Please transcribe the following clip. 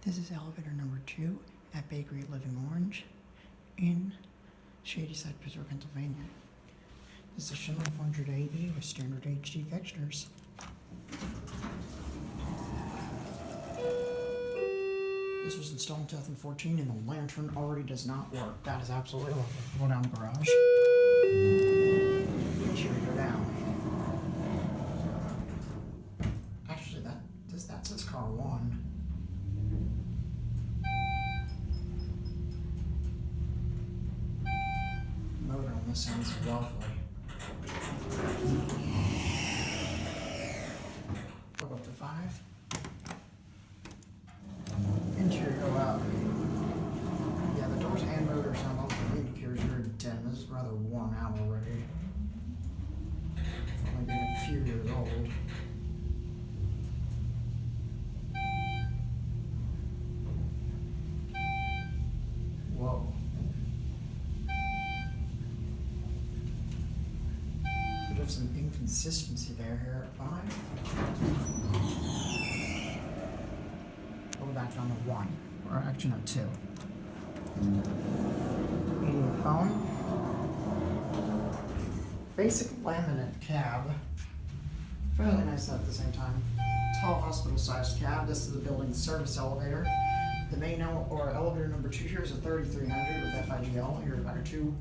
This is elevator number 2 at Bakery Living Orange in Shadyside, Pittsburgh, Pennsylvania. This is a Schindler 400AE with standard HD fixtures. This was installed in 2014 and the lantern already does not work. That is absolutely lovely. Go down the garage. Make sure you go down. Actually, that says car 1. Motor on this sounds lovely. Go up to 5. Interior go out. Yeah, the doors and motor sound lovely. The indicator's very dim. This is rather worn out already. It's only been a few years old. Whoa. Bit of some inconsistency there here at 5. Go back down to 1, or actually no, 2. Medium phone. Basic laminate cab. Fairly nice at the same time. Tall hospital-sized cab. This is the building service elevator. The main elevator number 2 here is a 3300 with FIGL. Here's about a 2